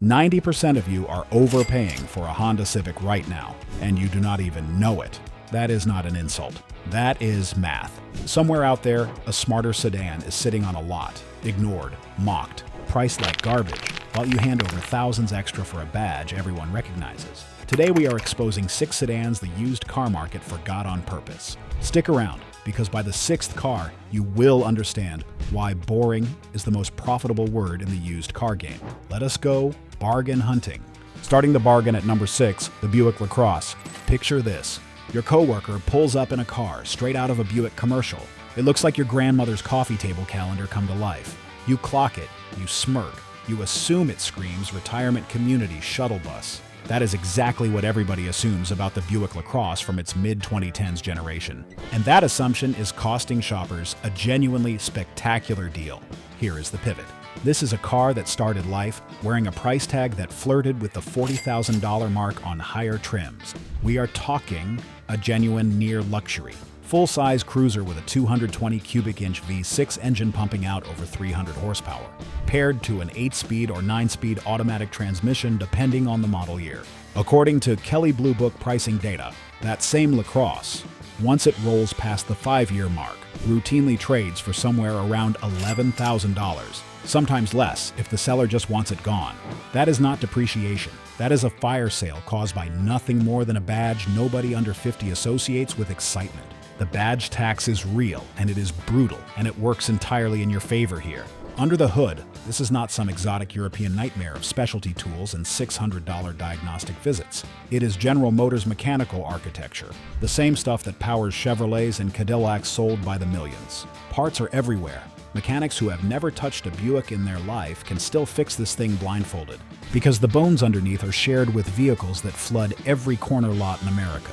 90% of you are overpaying for a Honda Civic right now, and you do not even know it. That is not an insult. That is math. Somewhere out there, a smarter sedan is sitting on a lot, ignored, mocked, priced like garbage, while you hand over thousands extra for a badge everyone recognizes. Today we are exposing 6 sedans the used car market forgot on purpose. Stick around, because by the 6th car, you will understand why boring is the most profitable word in the used car game. Let us go bargain hunting. Starting the bargain at number 6, the Buick LaCrosse. Picture this. Your coworker pulls up in a car straight out of a Buick commercial. It looks like your grandmother's coffee table calendar come to life. You clock it, you smirk, you assume it screams retirement community shuttle bus. That is exactly what everybody assumes about the Buick LaCrosse from its mid-2010s generation. And that assumption is costing shoppers a genuinely spectacular deal. Here is the pivot. This is a car that started life wearing a price tag that flirted with the $40,000 mark on higher trims. We are talking a genuine near luxury. Full-size cruiser with a 220 cubic inch V6 engine pumping out over 300 horsepower, paired to an 8-speed or 9-speed automatic transmission depending on the model year. According to Kelley Blue Book pricing data, that same LaCrosse, once it rolls past the 5-year mark, routinely trades for somewhere around $11,000, sometimes less if the seller just wants it gone. That is not depreciation. That is a fire sale caused by nothing more than a badge nobody under 50 associates with excitement. The badge tax is real, and it is brutal, and it works entirely in your favor here. Under the hood, this is not some exotic European nightmare of specialty tools and $600 diagnostic visits. It is General Motors mechanical architecture, the same stuff that powers Chevrolets and Cadillacs sold by the millions. Parts are everywhere. Mechanics who have never touched a Buick in their life can still fix this thing blindfolded, because the bones underneath are shared with vehicles that flood every corner lot in America.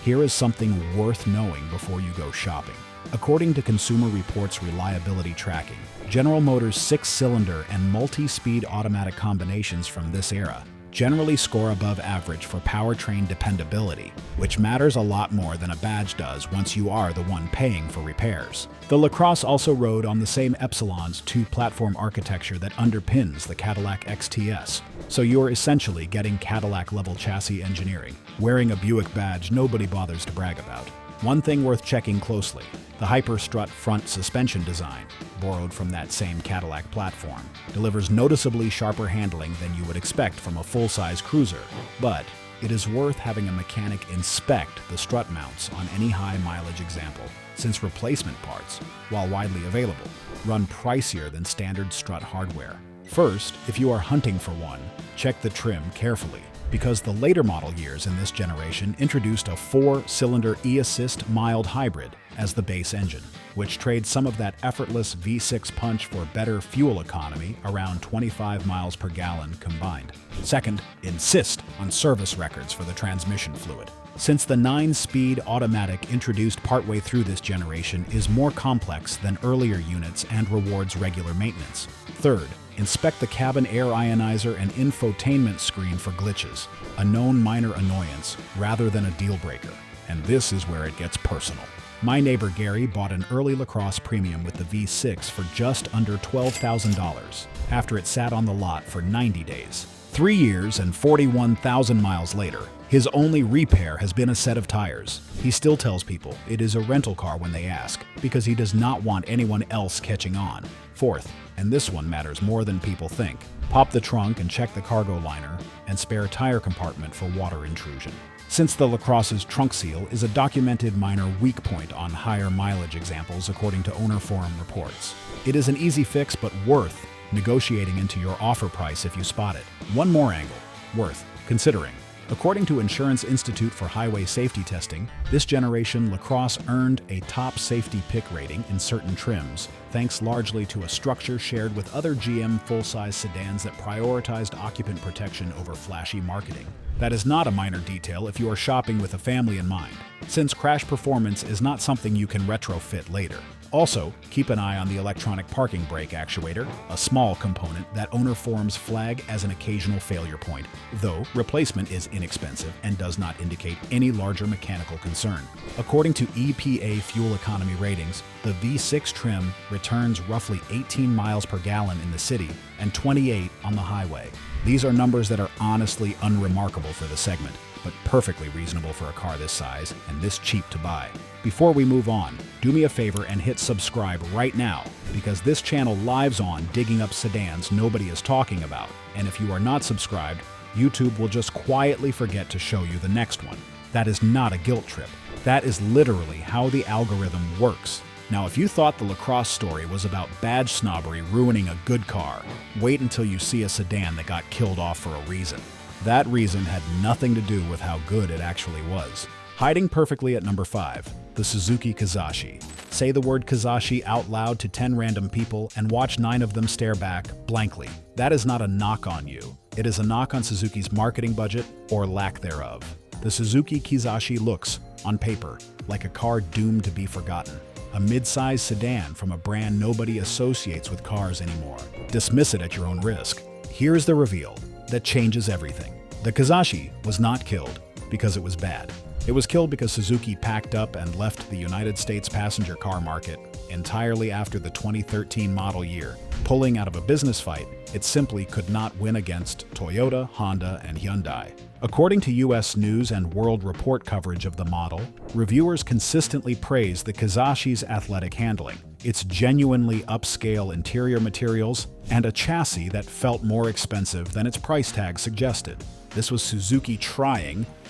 Here is something worth knowing before you go shopping. According to Consumer Reports reliability tracking, General Motors 6-cylinder and multi-speed automatic combinations from this era generally score above average for powertrain dependability, which matters a lot more than a badge does once you are the one paying for repairs. The LaCrosse also rode on the same Epsilon's 2-platform architecture that underpins the Cadillac XTS, so you're essentially getting Cadillac-level chassis engineering, wearing a Buick badge nobody bothers to brag about. One thing worth checking closely, the hyper-strut front suspension design, borrowed from that same Cadillac platform, delivers noticeably sharper handling than you would expect from a full-size cruiser, but it is worth having a mechanic inspect the strut mounts on any high-mileage example, since replacement parts, while widely available, run pricier than standard strut hardware. First, if you are hunting for one, check the trim carefully, because the later model years in this generation introduced a 4-cylinder E-Assist mild hybrid as the base engine, which trades some of that effortless V6 punch for better fuel economy around 25 miles per gallon combined. Second, insist on service records for the transmission fluid, since the 9-speed automatic introduced partway through this generation is more complex than earlier units and rewards regular maintenance. Third, inspect the cabin air ionizer and infotainment screen for glitches, a known minor annoyance rather than a deal breaker. And this is where it gets personal. My neighbor Gary bought an early LaCrosse Premium with the V6 for just under $12,000 after it sat on the lot for 90 days. 3 years and 41,000 miles later, his only repair has been a set of tires. He still tells people it is a rental car when they ask, because he does not want anyone else catching on. Fourth, and this one matters more than people think, pop the trunk and check the cargo liner and spare tire compartment for water intrusion, since the LaCrosse's trunk seal is a documented minor weak point on higher mileage examples according to owner forum reports. It is an easy fix but worth negotiating into your offer price if you spot it. One more angle, worth considering. According to Insurance Institute for Highway Safety Testing, this generation LaCrosse earned a top safety pick rating in certain trims, thanks largely to a structure shared with other GM full-size sedans that prioritized occupant protection over flashy marketing. That is not a minor detail if you are shopping with a family in mind, since crash performance is not something you can retrofit later. Also, keep an eye on the electronic parking brake actuator, a small component that owner forums flag as an occasional failure point, though replacement is inexpensive and does not indicate any larger mechanical concern. According to EPA fuel economy ratings, the V6 trim returns roughly 18 miles per gallon in the city and 28 on the highway. These are numbers that are honestly unremarkable for the segment, but perfectly reasonable for a car this size and this cheap to buy. Before we move on, do me a favor and hit subscribe right now, because this channel lives on digging up sedans nobody is talking about. And if you are not subscribed, YouTube will just quietly forget to show you the next one. That is not a guilt trip. That is literally how the algorithm works. Now, if you thought the lacrosse story was about badge snobbery ruining a good car, wait until you see a sedan that got killed off for a reason. That reason had nothing to do with how good it actually was. Hiding perfectly at number 5, the Suzuki Kizashi. Say the word Kizashi out loud to 10 random people and watch 9 of them stare back blankly. That is not a knock on you. It is a knock on Suzuki's marketing budget or lack thereof. The Suzuki Kizashi looks, on paper, like a car doomed to be forgotten. A mid-size sedan from a brand nobody associates with cars anymore. Dismiss it at your own risk. Here's the reveal that changes everything. The Kizashi was not killed because it was bad. It was killed because Suzuki packed up and left the United States passenger car market entirely after the 2013 model year. Pulling out of a business fight, it simply could not win against Toyota, Honda, and Hyundai. According to U.S. News and World Report coverage of the model, reviewers consistently praise the Kizashi's athletic handling, its genuinely upscale interior materials, and a chassis that felt more expensive than its price tag suggested. This was Suzuki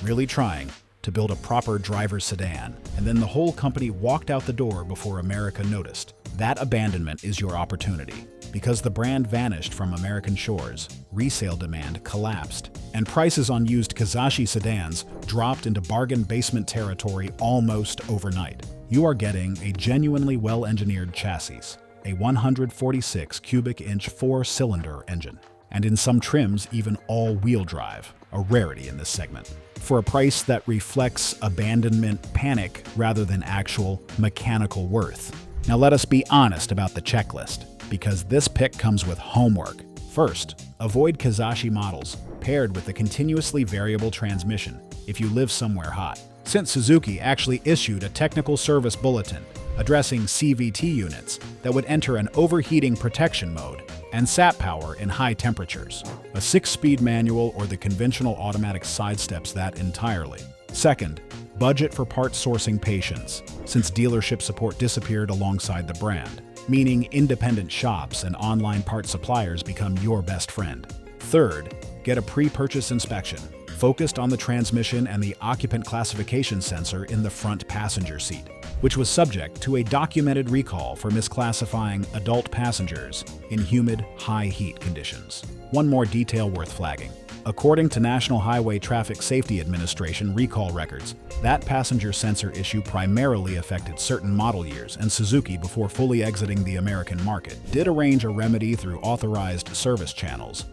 really trying, to build a proper driver's sedan, and then the whole company walked out the door before America noticed. That abandonment is your opportunity. Because the brand vanished from American shores, resale demand collapsed, and prices on used Kizashi sedans dropped into bargain basement territory almost overnight. You are getting a genuinely well-engineered chassis, a 146 cubic inch 4-cylinder engine, and in some trims even all-wheel drive, a rarity in this segment, for a price that reflects abandonment panic rather than actual mechanical worth. Now let us be honest about the checklist, because this pick comes with homework. First, avoid Kizashi models paired with the continuously variable transmission if you live somewhere hot, since Suzuki actually issued a technical service bulletin addressing CVT units that would enter an overheating protection mode and sap power in high temperatures. A 6-speed manual or the conventional automatic sidesteps that entirely. Second, budget for part sourcing patience, since dealership support disappeared alongside the brand, meaning independent shops and online part suppliers become your best friend. Third, get a pre-purchase inspection, focused on the transmission and the occupant classification sensor in the front passenger seat, which was subject to a documented recall for misclassifying adult passengers in humid, high-heat conditions. One more detail worth flagging. According to National Highway Traffic Safety Administration recall records, that passenger sensor issue primarily affected certain model years, and Suzuki, before fully exiting the American market, did arrange a remedy through authorized service channels,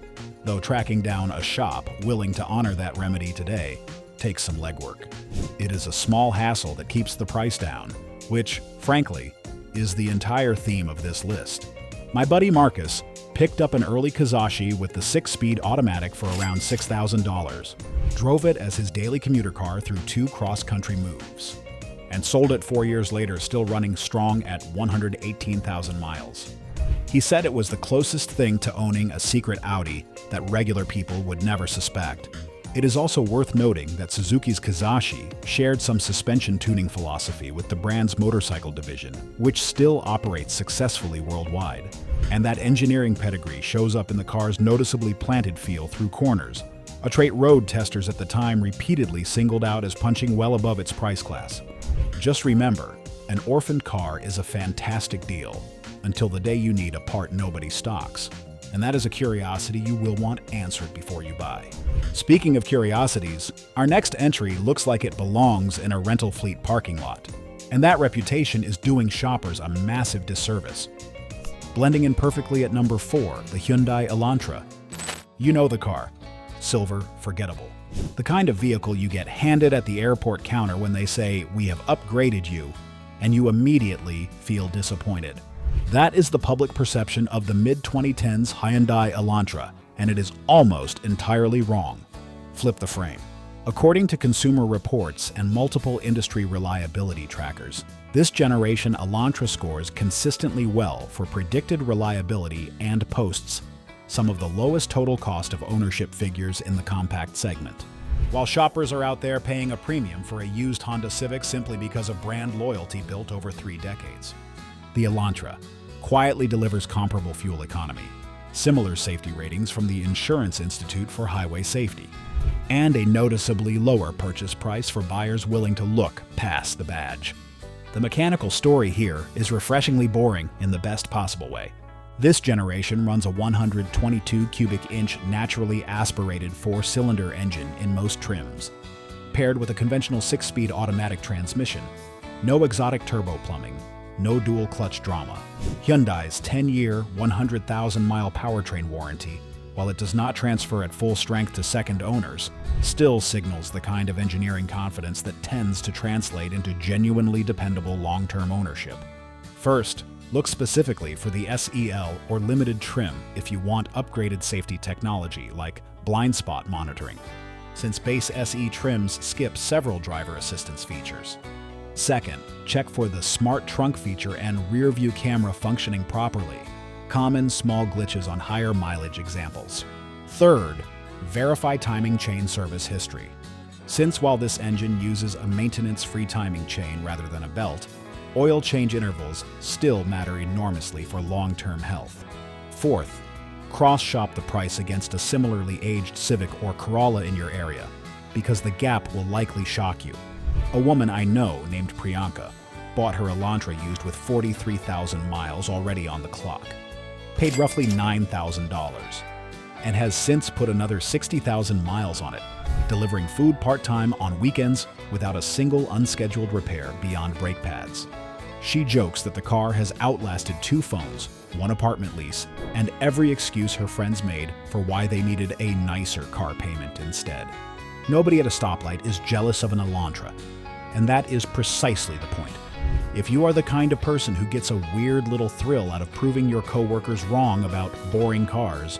though tracking down a shop willing to honor that remedy today takes some legwork. It is a small hassle that keeps the price down, which, frankly, is the entire theme of this list. My buddy Marcus picked up an early Kizashi with the 6-speed automatic for around $6,000, drove it as his daily commuter car through 2 cross-country moves, and sold it 4 years later still running strong at 118,000 miles. He said it was the closest thing to owning a secret Audi that regular people would never suspect. It is also worth noting that Suzuki's Kizashi shared some suspension tuning philosophy with the brand's motorcycle division, which still operates successfully worldwide. And that engineering pedigree shows up in the car's noticeably planted feel through corners, a trait road testers at the time repeatedly singled out as punching well above its price class. Just remember, an orphaned car is a fantastic deal until the day you need a part nobody stocks. And that is a curiosity you will want answered before you buy. Speaking of curiosities, our next entry looks like it belongs in a rental fleet parking lot. And that reputation is doing shoppers a massive disservice. Blending in perfectly at number 4, the Hyundai Elantra. You know the car. Silver, forgettable. The kind of vehicle you get handed at the airport counter when they say, "We have upgraded you," and you immediately feel disappointed. That is the public perception of the mid-2010s Hyundai Elantra, and it is almost entirely wrong. Flip the frame. According to Consumer Reports and multiple industry reliability trackers, this generation Elantra scores consistently well for predicted reliability and posts some of the lowest total cost of ownership figures in the compact segment. While shoppers are out there paying a premium for a used Honda Civic simply because of brand loyalty built over 3 decades. The Elantra quietly delivers comparable fuel economy, similar safety ratings from the Insurance Institute for Highway Safety, and a noticeably lower purchase price for buyers willing to look past the badge. The mechanical story here is refreshingly boring in the best possible way. This generation runs a 122 cubic inch naturally aspirated 4-cylinder engine in most trims, paired with a conventional 6-speed automatic transmission, no exotic turbo plumbing, no dual clutch drama. Hyundai's 10-year, 100,000-mile powertrain warranty, while it does not transfer at full strength to second owners, still signals the kind of engineering confidence that tends to translate into genuinely dependable long-term ownership. First, look specifically for the SEL or limited trim if you want upgraded safety technology like blind spot monitoring, since base SE trims skip several driver assistance features. Second, check for the smart trunk feature and rear view camera functioning properly, common small glitches on higher mileage examples. Third, verify timing chain service history, since while this engine uses a maintenance-free timing chain rather than a belt, oil change intervals still matter enormously for long-term health. Fourth, cross-shop the price against a similarly aged Civic or Corolla in your area, because the gap will likely shock you. A woman I know named Priyanka bought her Elantra used with 43,000 miles already on the clock, paid roughly $9,000, and has since put another 60,000 miles on it, delivering food part-time on weekends without a single unscheduled repair beyond brake pads. She jokes that the car has outlasted 2 phones, 1 apartment lease, and every excuse her friends made for why they needed a nicer car payment instead. Nobody at a stoplight is jealous of an Elantra, and that is precisely the point. If you are the kind of person who gets a weird little thrill out of proving your coworkers wrong about boring cars,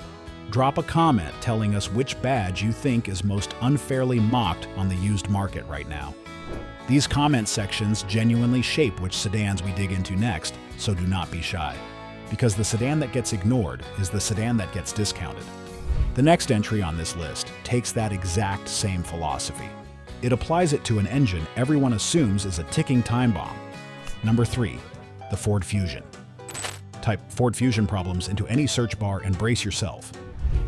drop a comment telling us which badge you think is most unfairly mocked on the used market right now. These comment sections genuinely shape which sedans we dig into next, so do not be shy, because the sedan that gets ignored is the sedan that gets discounted. The next entry on this list takes that exact same philosophy. It applies it to an engine everyone assumes is a ticking time bomb. Number 3, the Ford Fusion. Type Ford Fusion problems into any search bar and brace yourself,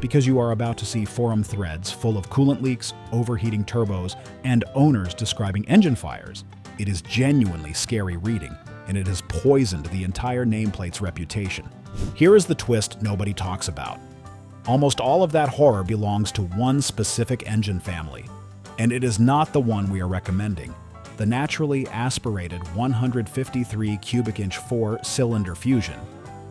because you are about to see forum threads full of coolant leaks, overheating turbos, and owners describing engine fires. It is genuinely scary reading, and it has poisoned the entire nameplate's reputation. Here is the twist nobody talks about. Almost all of that horror belongs to one specific engine family, and it is not the one we are recommending. The naturally aspirated 153 cubic inch 4-cylinder Fusion,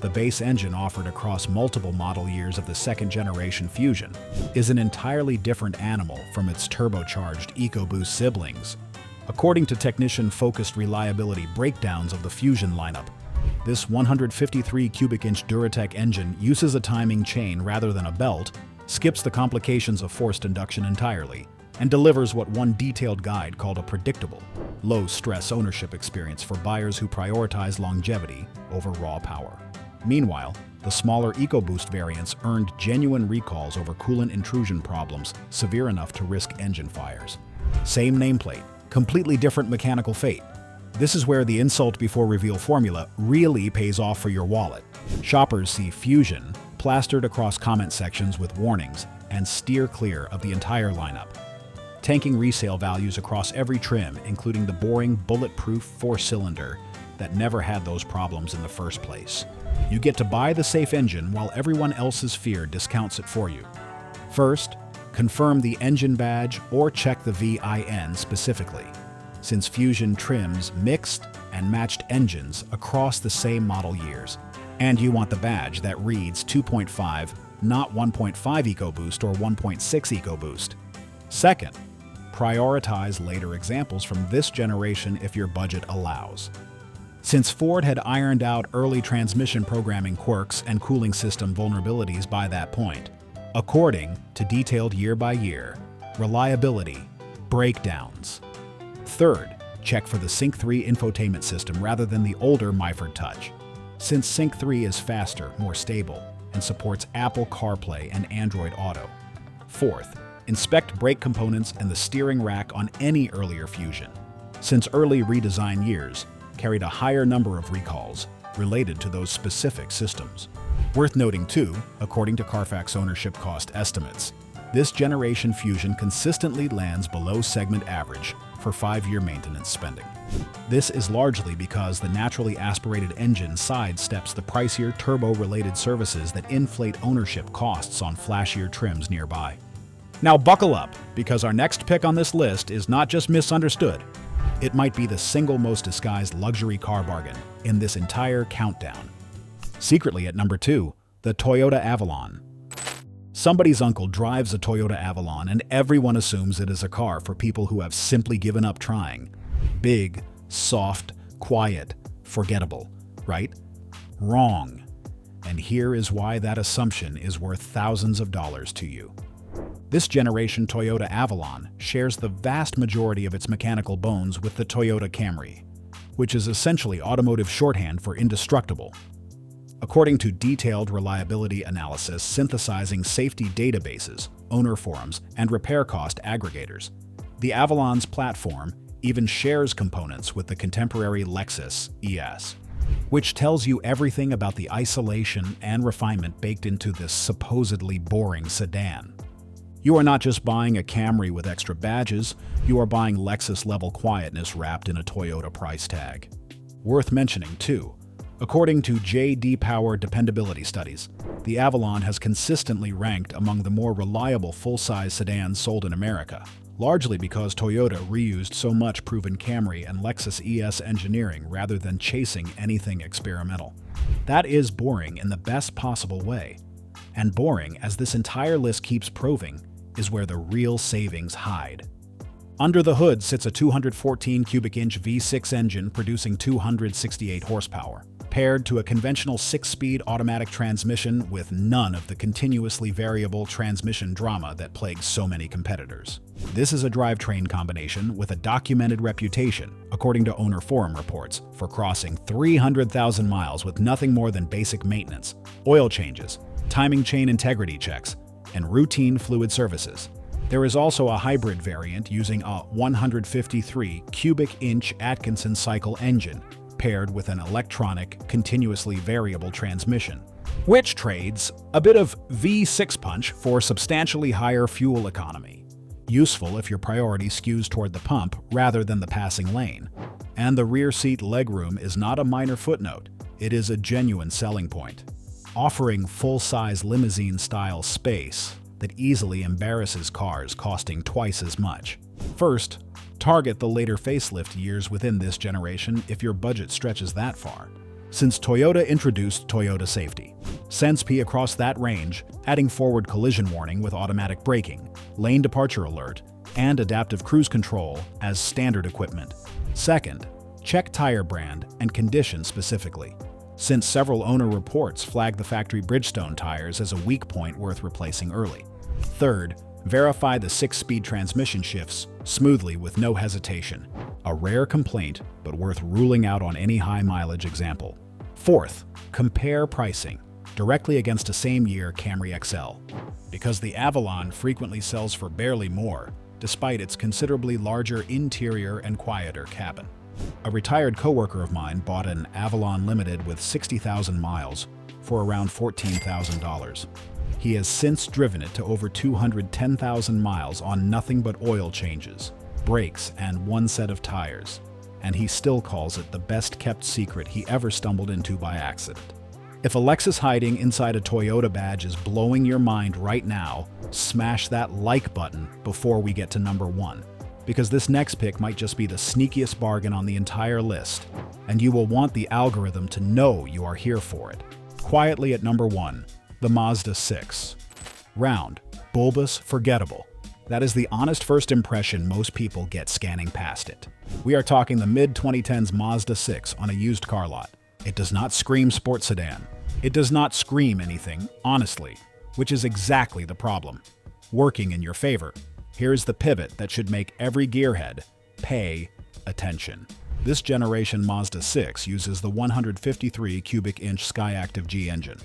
the base engine offered across multiple model years of the second-generation Fusion, is an entirely different animal from its turbocharged EcoBoost siblings. According to technician-focused reliability breakdowns of the Fusion lineup, this 153 cubic inch Duratec engine uses a timing chain rather than a belt, skips the complications of forced induction entirely, and delivers what one detailed guide called a predictable, low-stress ownership experience for buyers who prioritize longevity over raw power. Meanwhile, the smaller EcoBoost variants earned genuine recalls over coolant intrusion problems severe enough to risk engine fires. Same nameplate, completely different mechanical fate. This is where the insult before reveal formula really pays off for your wallet. Shoppers see Fusion plastered across comment sections with warnings and steer clear of the entire lineup, tanking resale values across every trim, including the boring, bulletproof 4-cylinder that never had those problems in the first place. You get to buy the safe engine while everyone else's fear discounts it for you. First, confirm the engine badge or check the VIN specifically, since Fusion trims mixed and matched engines across the same model years, and you want the badge that reads 2.5, not 1.5 EcoBoost or 1.6 EcoBoost. Second, prioritize later examples from this generation if your budget allows. Since Ford had ironed out early transmission programming quirks and cooling system vulnerabilities by that point, according to detailed year-by-year reliability breakdowns. Third, check for the Sync 3 infotainment system rather than the older Myford Touch, since Sync 3 is faster, more stable, and supports Apple CarPlay and Android Auto. Fourth, inspect brake components and the steering rack on any earlier Fusion, since early redesign years carried a higher number of recalls related to those specific systems. Worth noting too, according to Carfax ownership cost estimates, this generation Fusion consistently lands below segment average for 5-year maintenance spending. This is largely because the naturally aspirated engine sidesteps the pricier turbo-related services that inflate ownership costs on flashier trims nearby. Now buckle up, because our next pick on this list is not just misunderstood. It might be the single most disguised luxury car bargain in this entire countdown. Secretly at number 2, the Toyota Avalon. Somebody's uncle drives a Toyota Avalon and everyone assumes it is a car for people who have simply given up trying. Big, soft, quiet, forgettable, right? Wrong. And here is why that assumption is worth thousands of dollars to you. This generation Toyota Avalon shares the vast majority of its mechanical bones with the Toyota Camry, which is essentially automotive shorthand for indestructible. According to detailed reliability analysis synthesizing safety databases, owner forums, and repair cost aggregators, the Avalon's platform even shares components with the contemporary Lexus ES, which tells you everything about the isolation and refinement baked into this supposedly boring sedan. You are not just buying a Camry with extra badges, you are buying Lexus-level quietness wrapped in a Toyota price tag. Worth mentioning, too, according to J.D. Power dependability studies, the Avalon has consistently ranked among the more reliable full-size sedans sold in America, largely because Toyota reused so much proven Camry and Lexus ES engineering rather than chasing anything experimental. That is boring in the best possible way. And boring, as this entire list keeps proving, is where the real savings hide. Under the hood sits a 214 cubic inch V6 engine producing 268 horsepower, paired to a conventional 6-speed automatic transmission with none of the continuously variable transmission drama that plagues so many competitors. This is a drivetrain combination with a documented reputation, according to owner forum reports, for crossing 300,000 miles with nothing more than basic maintenance, oil changes, timing chain integrity checks, and routine fluid services. There is also a hybrid variant using a 153 cubic inch Atkinson cycle engine paired with an electronic, continuously variable transmission, which trades a bit of V6 punch for substantially higher fuel economy. Useful if your priority skews toward the pump rather than the passing lane. And the rear seat legroom is not a minor footnote, it is a genuine selling point, offering full-size limousine-style space that easily embarrasses cars costing twice as much. First, target the later facelift years within this generation if your budget stretches that far, since Toyota introduced Toyota Safety. Sense-P across that range, adding forward collision warning with automatic braking, lane departure alert, and adaptive cruise control as standard equipment. Second, check tire brand and condition specifically, since several owner reports flag the factory Bridgestone tires as a weak point worth replacing early. Third, verify the 6-speed transmission shifts smoothly with no hesitation, a rare complaint but worth ruling out on any high-mileage example. Fourth, compare pricing directly against a same-year Camry XL, because the Avalon frequently sells for barely more, despite its considerably larger interior and quieter cabin. A retired coworker of mine bought an Avalon Limited with 60,000 miles for around $14,000. He has since driven it to over 210,000 miles on nothing but oil changes, brakes, and one set of tires, and he still calls it the best-kept secret he ever stumbled into by accident. If a Lexus hiding inside a Toyota badge is blowing your mind right now, smash that like button before we get to number 1. Because this next pick might just be the sneakiest bargain on the entire list, and you will want the algorithm to know you are here for it. Quietly at number 1, the Mazda 6. Round, bulbous, forgettable. That is the honest first impression most people get scanning past it. We are talking the mid-2010s Mazda 6 on a used car lot. It does not scream sports sedan. It does not scream anything, honestly, which is exactly the problem. Working in your favor. Here's the pivot that should make every gearhead pay attention. This generation Mazda 6 uses the 153 cubic inch Skyactiv G engine,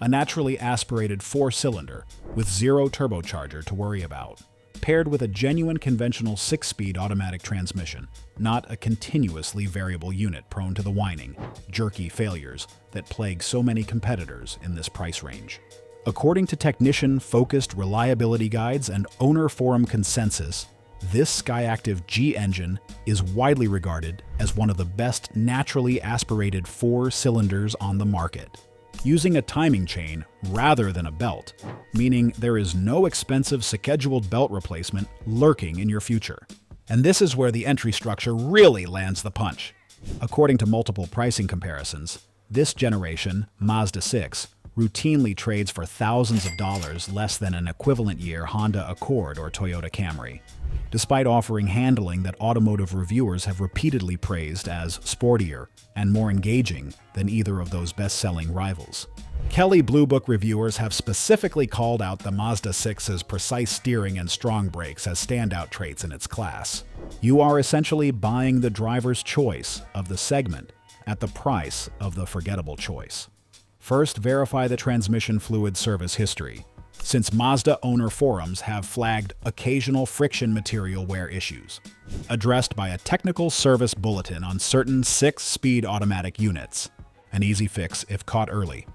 a naturally aspirated 4-cylinder with zero turbocharger to worry about, paired with a genuine conventional 6-speed automatic transmission, not a continuously variable unit prone to the whining, jerky failures that plague so many competitors in this price range. According to technician-focused reliability guides and owner forum consensus, this Skyactiv G engine is widely regarded as one of the best naturally aspirated 4-cylinders on the market, using a timing chain rather than a belt, meaning there is no expensive scheduled belt replacement lurking in your future. And this is where the entry structure really lands the punch. According to multiple pricing comparisons, this generation, Mazda 6, routinely trades for thousands of dollars less than an equivalent year Honda Accord or Toyota Camry, despite offering handling that automotive reviewers have repeatedly praised as sportier and more engaging than either of those best-selling rivals. Kelley Blue Book reviewers have specifically called out the Mazda 6's precise steering and strong brakes as standout traits in its class. You are essentially buying the driver's choice of the segment at the price of the forgettable choice. First, verify the transmission fluid service history, since Mazda owner forums have flagged occasional friction material wear issues, addressed by a technical service bulletin on certain 6-speed automatic units, an easy fix if caught early.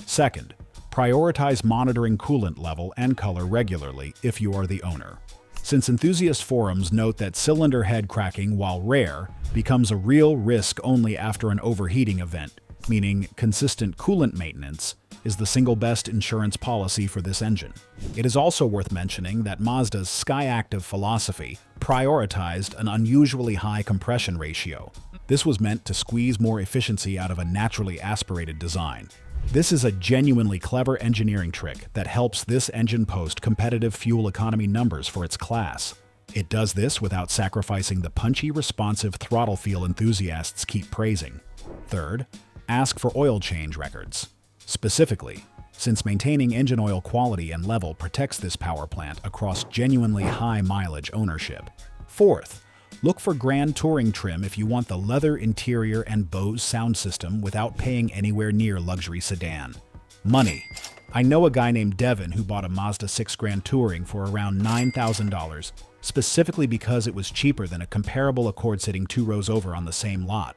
Second, prioritize monitoring coolant level and color regularly if you are the owner, since enthusiast forums note that cylinder head cracking, while rare, becomes a real risk only after an overheating event, meaning consistent coolant maintenance is the single best insurance policy for this engine. It is also worth mentioning that Mazda's Skyactiv philosophy prioritized an unusually high compression ratio. This was meant to squeeze more efficiency out of a naturally aspirated design. This is a genuinely clever engineering trick that helps this engine post competitive fuel economy numbers for its class. It does this without sacrificing the punchy, responsive throttle feel enthusiasts keep praising. Third, ask for oil change records. Specifically, since maintaining engine oil quality and level protects this power plant across genuinely high mileage ownership. Fourth, look for Grand Touring trim if you want the leather interior and Bose sound system without paying anywhere near luxury sedan. Money. I know a guy named Devin who bought a Mazda 6 Grand Touring for around $9,000, specifically because it was cheaper than a comparable Accord sitting 2 rows over on the same lot.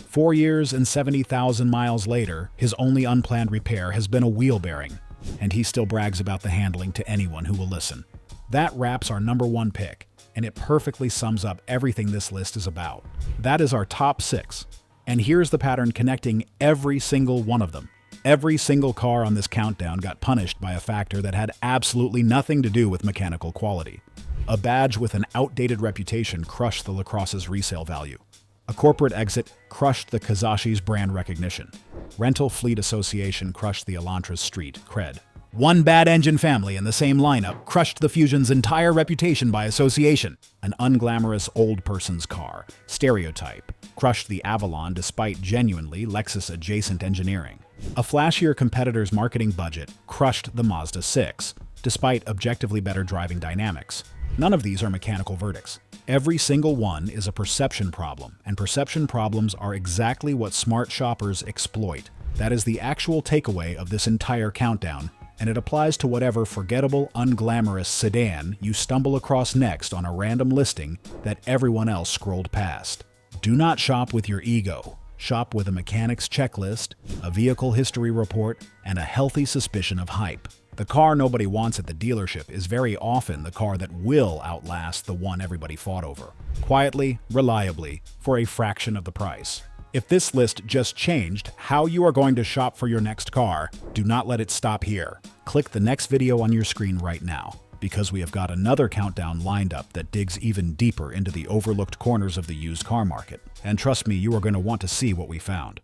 4 years and 70,000 miles later, his only unplanned repair has been a wheel bearing, and he still brags about the handling to anyone who will listen. That wraps our #1 pick, and it perfectly sums up everything this list is about. That is our top 6, and here's the pattern connecting every single one of them. Every single car on this countdown got punished by a factor that had absolutely nothing to do with mechanical quality. A badge with an outdated reputation crushed the LaCrosse's resale value. A corporate exit crushed the Kazashi's brand recognition. Rental Fleet Association crushed the Elantra's street cred. One bad engine family in the same lineup crushed the Fusion's entire reputation by association. An unglamorous old person's car, Stereotype, crushed the Avalon despite genuinely Lexus-adjacent engineering. A flashier competitor's marketing budget crushed the Mazda 6, despite objectively better driving dynamics. None of these are mechanical verdicts. Every single one is a perception problem, and perception problems are exactly what smart shoppers exploit. That is the actual takeaway of this entire countdown, and it applies to whatever forgettable, unglamorous sedan you stumble across next on a random listing that everyone else scrolled past. Do not shop with your ego. Shop with a mechanic's checklist, a vehicle history report, and a healthy suspicion of hype. The car nobody wants at the dealership is very often the car that will outlast the one everybody fought over. Quietly, reliably, for a fraction of the price. If this list just changed how you are going to shop for your next car, do not let it stop here. Click the next video on your screen right now, because we have got another countdown lined up that digs even deeper into the overlooked corners of the used car market. And trust me, you are going to want to see what we found.